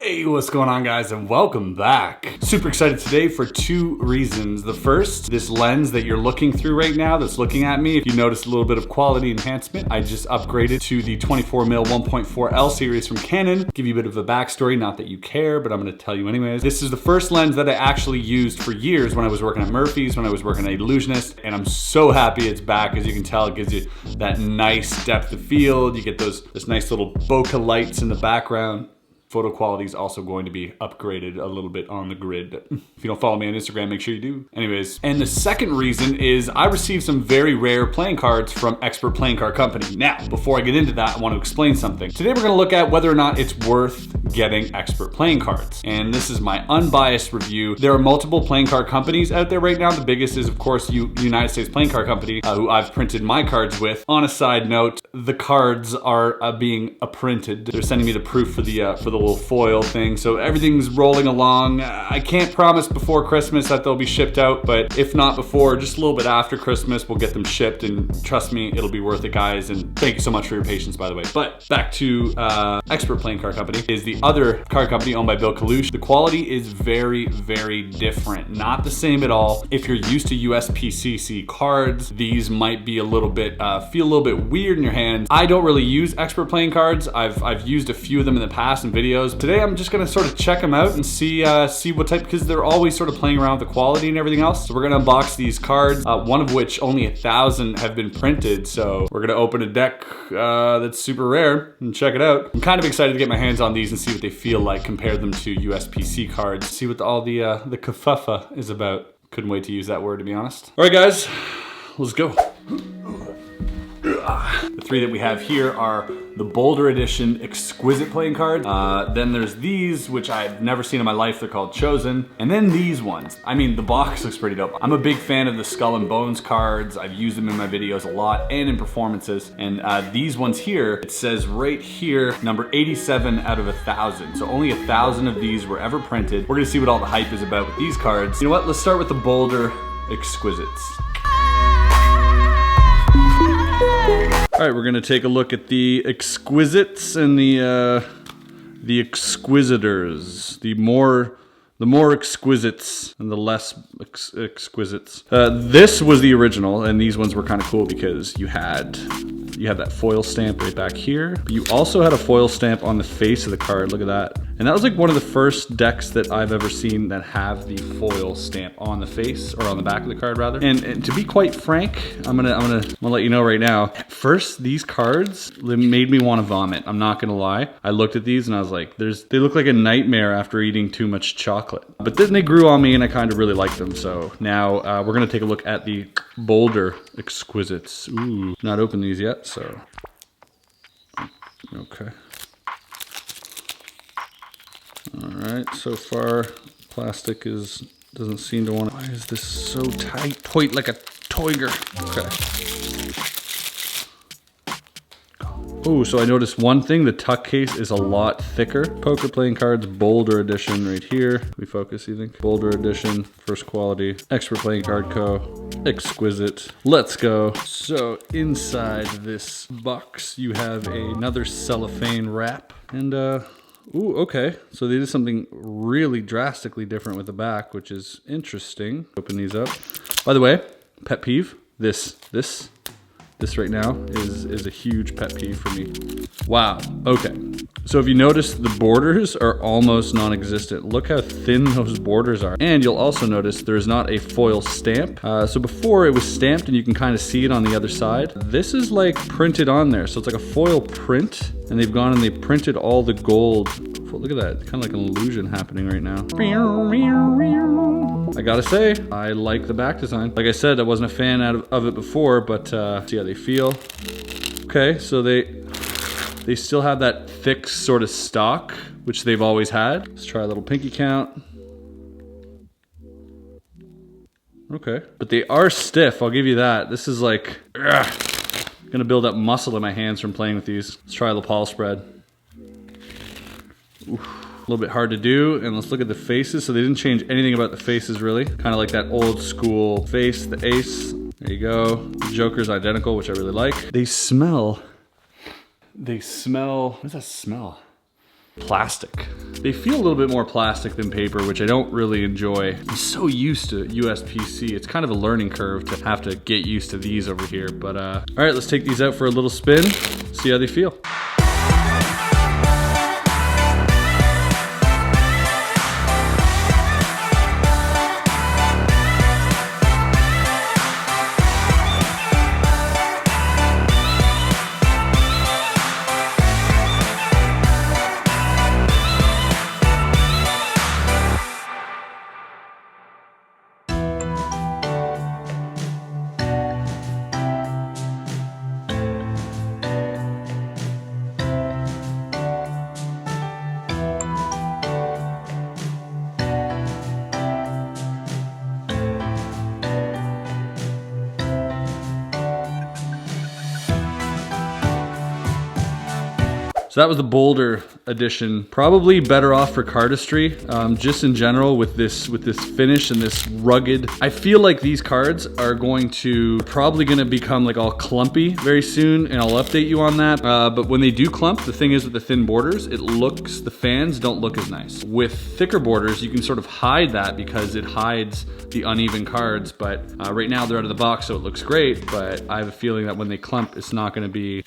Hey, what's going on, guys, and welcome back. Super excited today for two reasons. The first, this lens that you're looking through right now that's looking at me, if you notice a little bit of quality enhancement, I just upgraded to the 24mm 1.4L series from Canon. Give you a bit of a backstory, not that you care, but I'm gonna tell you anyways. This is the first lens that I actually used for years when I was working at Murphy's, when I was working at Illusionist, and I'm so happy it's back. As you can tell, it gives you that nice depth of field. You get this nice little bokeh lights in the background. Photo quality is also going to be upgraded a little bit on the grid. If you don't follow me on Instagram, make sure you do. Anyways, and the second reason is I received some very rare playing cards from Expert Playing Card Company. Now, before I get into that, I want to explain something. Today we're going to look at whether or not it's worth getting Expert Playing Cards. And this is my unbiased review. There are multiple playing card companies out there right now. The biggest is, of course, United States Playing Card Company, who I've printed my cards with. On a side note, the cards are being printed. They're sending me the proof for the little foil thing, so everything's rolling along. I can't promise before Christmas that they'll be shipped out, but if not before, just a little bit after Christmas, we'll get them shipped, and trust me, it'll be worth it, guys. And thank you so much for your patience, by the way. But back to Expert Playing Card Company is the other card company owned by Bill Kalush. The quality is very, very different. Not the same at all. If you're used to USPCC cards, these might be a little bit, feel a little bit weird in your hands. I don't really use Expert Playing Cards. I've used a few of them in the past in videos. Today I'm just gonna sort of check them out and see what type, because they're always sort of playing around with the quality and everything else. So we're gonna unbox these cards, one of which only 1,000 have been printed. So we're gonna open a deck that's super rare and check it out. I'm kind of excited to get my hands on these and see what they feel like, compare them to USPC cards, see what all the kerfuffle is about. Couldn't wait to use that word, to be honest. All right, guys, let's go. The three that we have here are the Boulder Edition Exquisite playing cards. Then there's these, which I've never seen in my life. They're called Chosen. And then these ones. I mean, the box looks pretty dope. I'm a big fan of the Skull and Bones cards. I've used them in my videos a lot and in performances. And these ones here, it says right here, number 87 out of 1,000. So only 1,000 of these were ever printed. We're gonna see what all the hype is about with these cards. You know what? Let's start with the Boulder Exquisites. All right, we're gonna take a look at the Exquisites and the Exquisitors, the more Exquisites and the less Exquisites. This was the original, and these ones were kind of cool because you had that foil stamp right back here, but you also had a foil stamp on the face of the card. Look at that. And that was like one of the first decks that I've ever seen that have the foil stamp on the face, or on the back of the card rather. And to be quite frank, I'm gonna let you know right now, at first these cards, they made me want to vomit. I'm not gonna lie. I looked at these and I was like, they look like a nightmare after eating too much chocolate. But then they grew on me and I kind of really liked them. So now we're gonna take a look at the Boulder Exquisites. Ooh, not opened these yet, so. Okay. All right, so far, plastic doesn't seem to want to. Why is this so tight? Tight like a tiger. Okay. Oh, so I noticed one thing, the tuck case is a lot thicker. Poker playing cards, Boulder Edition right here. We focus, you think? Boulder Edition, first quality. Expert Playing Card Co. Exquisite. Let's go. So inside this box, you have another cellophane wrap. And ooh, okay. So they did something really drastically different with the back, which is interesting. Open these up. By the way, pet peeve, this right now is a huge pet peeve for me. Wow, okay. So if you notice, the borders are almost non-existent. Look how thin those borders are. And you'll also notice there's not a foil stamp. So before it was stamped and you can kind of see it on the other side. This is like printed on there. So it's like a foil print, and they've gone and they printed all the gold. Look at that, kind of like an illusion happening right now. I gotta say, I like the back design. Like I said, I wasn't a fan of it before, but see how they feel. Okay, so they still have that thick sort of stock, which they've always had. Let's try a little pinky count. Okay, but they are stiff, I'll give you that. This is like, gonna build up muscle in my hands from playing with these. Let's try a lapel spread. Oof. A little bit hard to do, and let's look at the faces. So they didn't change anything about the faces really. Kind of like that old school face, the ace. There you go. The Joker's identical, which I really like. They smell, what does that smell? plastic. They feel a little bit more plastic than paper, which I don't really enjoy. I'm so used to USPC. It's kind of a learning curve to have to get used to these over here. But all right, let's take these out for a little spin, see how they feel. So that was the Boulder edition. Probably better off for cardistry, just in general with this finish and this rugged. I feel like these cards are probably gonna become like all clumpy very soon, and I'll update you on that. But when they do clump, the thing is with the thin borders, the fans don't look as nice. With thicker borders, you can sort of hide that because it hides the uneven cards. But right now they're out of the box, so it looks great. But I have a feeling that when they clump, it's not gonna be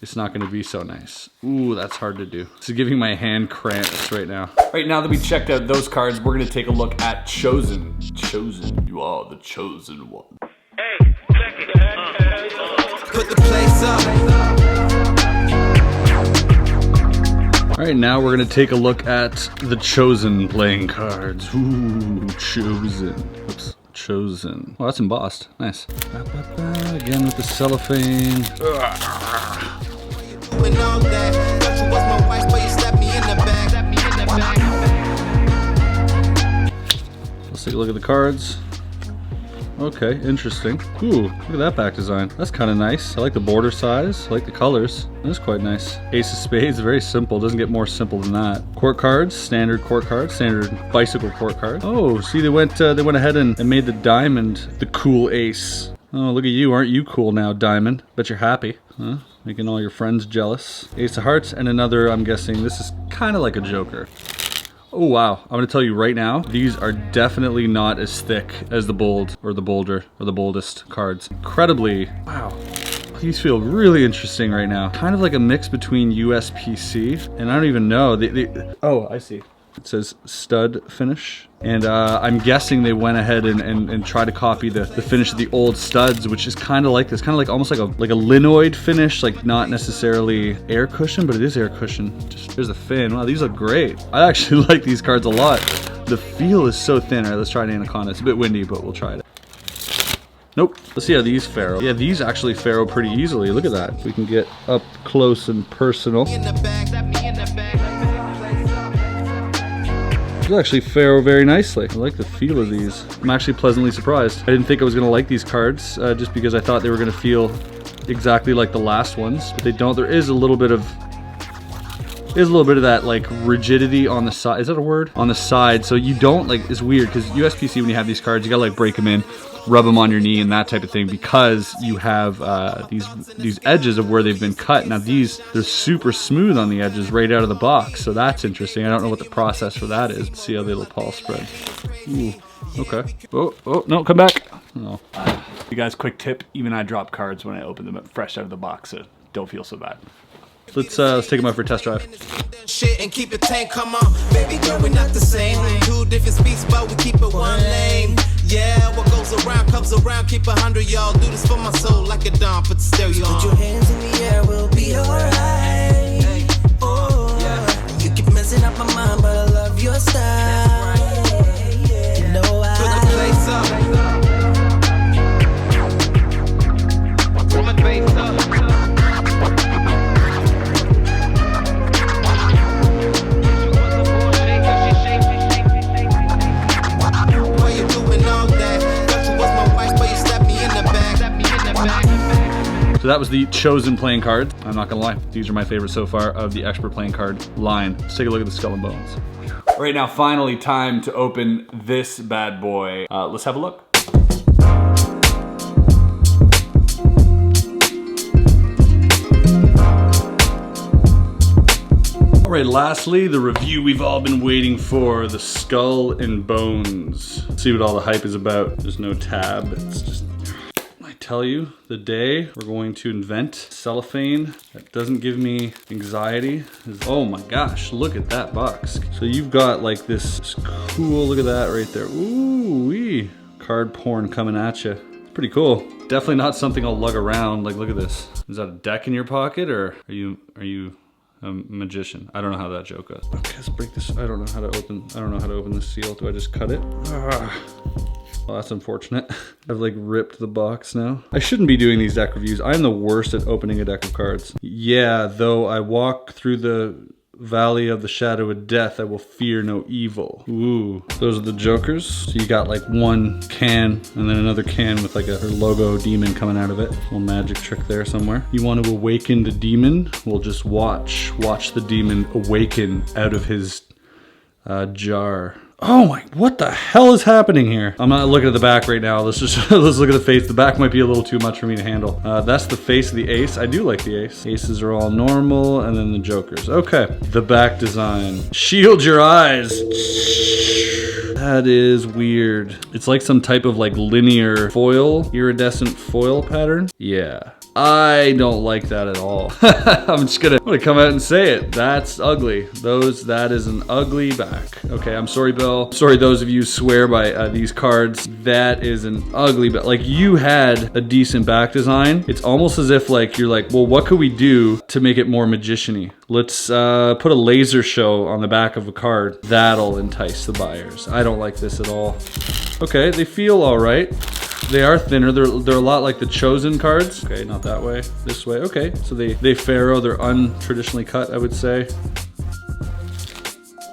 so nice. Ooh, that's hard to do. This is giving my hand cramps right now. Right now that we checked out those cards, we're gonna take a look at Chosen. Chosen, you are the chosen one. Hey, put the place up. All right, now we're gonna take a look at the Chosen playing cards. Ooh, Chosen. Oops. Chosen. Oh, that's embossed. Nice. Again with the cellophane. Let's take a look at the cards. Okay, interesting. Ooh, look at that back design. That's kind of nice. I like the border size. I like the colors. That's quite nice. Ace of Spades, very simple. Doesn't get more simple than that. Court cards, standard court cards, standard bicycle court card. Oh, see, they went ahead and made the diamond the cool ace. Oh, look at you. Aren't you cool now, Diamond? Bet you're happy, huh? Making all your friends jealous. Ace of Hearts and another, I'm guessing, this is kind of like a Joker. Oh, wow. I'm going to tell you right now, these are definitely not as thick as the Bold or the Boulder or the Boldest cards. Incredibly, wow. These feel really interesting right now. Kind of like a mix between USPC and I don't even know. Oh, I see. It says stud finish. And I'm guessing they went ahead and tried to copy the finish of the old studs, which is kind of like this, kind of like almost like a linoid finish, like not necessarily air cushion, but it is air cushion. Just there's a fin. Wow, these look great. I actually like these cards a lot. The feel is so thin. All right, let's try an Anaconda. It's a bit windy, but we'll try it. Nope. Let's see how these faro. Yeah, these actually faro pretty easily. Look at that. We can get up close and personal. Actually faro very nicely. I like the feel of these. I'm actually pleasantly surprised. I didn't think I was gonna like these cards just because I thought they were gonna feel exactly like the last ones, but they don't. There is a little bit of that like rigidity on the side. Is that a word? On the side, so you don't like. It's weird because USPC, when you have these cards, you gotta like break them in, rub them on your knee and that type of thing, because you have these edges of where they've been cut. Now they're super smooth on the edges right out of the box, so that's interesting. I don't know what the process for that is. Let's see how the lapel spread. Ooh, okay. Oh, no, come back. Oh. You guys, quick tip, even I drop cards when I open them up fresh out of the box, so don't feel so bad. Let's take them out for a test drive. Shit and keep the tank, come on. Baby girl, we're not the same. Two different speeds, but we keep it one lane. Yeah, what goes around comes around. Keep 100, y'all. Do this for my soul like a dawn. Put the stereo on. Put your hands in the air, we'll be alright. Oh, yeah. You keep messing up my mind, but I love your style. You know I put the place up. Put the place up. So that was the Chosen playing card. I'm not gonna lie, these are my favorite so far of the expert playing card line. Let's take a look at the Skull and Bones. All right, now finally time to open this bad boy. Let's have a look. All right, lastly, the review we've all been waiting for, the Skull and Bones. Let's see what all the hype is about. There's no tab, it's just, I tell you, the day we're going to invent cellophane that doesn't give me anxiety is, oh my gosh, look at that box. So you've got like this cool, look at that right there. Ooh wee, card porn coming at you. It's pretty cool. Definitely not something I'll lug around. Like, look at this. Is that a deck in your pocket, or are you a magician? I don't know how that joke goes. Okay, let's break this. I don't know how to open this seal. Do I just cut it? Well, that's unfortunate. I've like ripped the box now. I shouldn't be doing these deck reviews. I'm the worst at opening a deck of cards. Yeah, though I walk through the valley of the shadow of death, I will fear no evil. Ooh, those are the jokers. So you got like one can and then another can with like her logo demon coming out of it. Little magic trick there somewhere. You want to awaken the demon? Well, just watch the demon awaken out of his jar. Oh my, what the hell is happening here? I'm not looking at the back right now. Let's just, let's look at the face. The back might be a little too much for me to handle. That's the face of the ace. I do like the ace. Aces are all normal, and then the jokers. Okay, the back design. Shield your eyes. That is weird. It's like some type of like linear foil, iridescent foil pattern. Yeah. I don't like that at all. I'm gonna come out and say it. That's ugly. That is an ugly back. Okay, I'm sorry, Bill. Sorry, those of you who swear by these cards. That is an ugly back. Like, you had a decent back design. It's almost as if like you're like, well, what could we do to make it more magician-y? Let's put a laser show on the back of a card. That'll entice the buyers. I don't like this at all. Okay, they feel all right. They are thinner. They're a lot like the Chosen cards. Okay, not that way. This way. Okay, so they Pharaoh. They're untraditionally cut, I would say.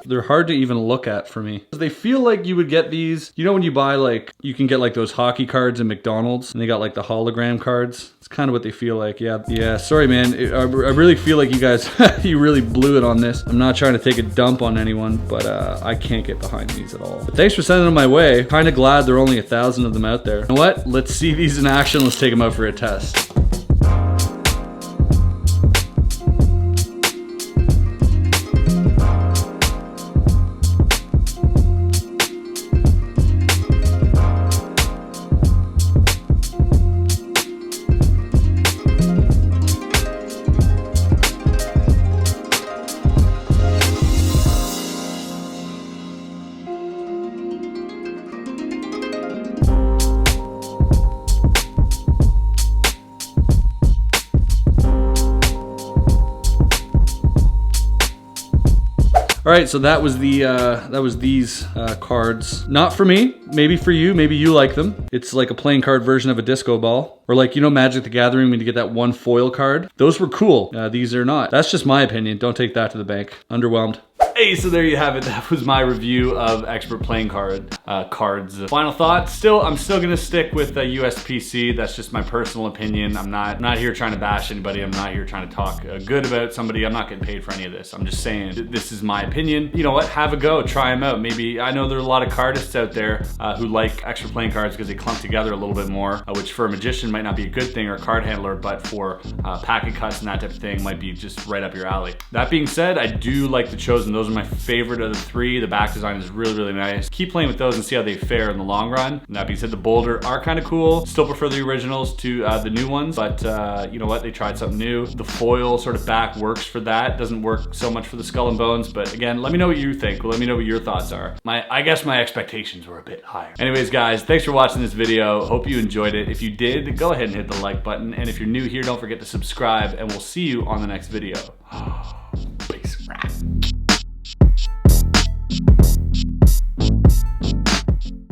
They're hard to even look at for me. They feel like you would get these, you know, when you buy like, you can get like those hockey cards in McDonald's and they got like the hologram cards. It's kind of what they feel like. Yeah, sorry man. I really feel like you guys, you really blew it on this. I'm not trying to take a dump on anyone, but I can't get behind these at all. But thanks for sending them my way. Kind of glad there are only 1,000 of them out there. You know what? Let's see these in action. Let's take them out for a test. All right, so that was these cards. Not for me, maybe for you, maybe you like them. It's like a playing card version of a disco ball. Or like, you know, Magic the Gathering when you get that one foil card? Those were cool. These are not. That's just my opinion. Don't take that to the bank. Underwhelmed. Hey, so there you have it. That was my review of expert playing cards. Final thoughts. I'm still gonna stick with USPC. That's just my personal opinion. I'm not here trying to bash anybody. I'm not here trying to talk good about somebody. I'm not getting paid for any of this. I'm just saying this is my opinion. You know what? Have a go. Try them out. Maybe, I know there are a lot of cardists out there who like expert playing cards because they clump together a little bit more, which for a magician might not be a good thing, or a card handler, but for packet cuts and that type of thing might be just right up your alley. That being said, I do like the Chosen. Those are my favorite of the three. The back design is really, really nice. Keep playing with those and see how they fare in the long run. And that being said, the Boulder are kind of cool. Still prefer the originals to the new ones, but you know what? They tried something new. The foil sort of back works for that. Doesn't work so much for the Skull and Bones, but again, let me know what you think. Let me know what your thoughts are. I guess my expectations were a bit higher. Anyways, guys, thanks for watching this video. Hope you enjoyed it. If you did, go ahead and hit the like button. And if you're new here, don't forget to subscribe, and we'll see you on the next video.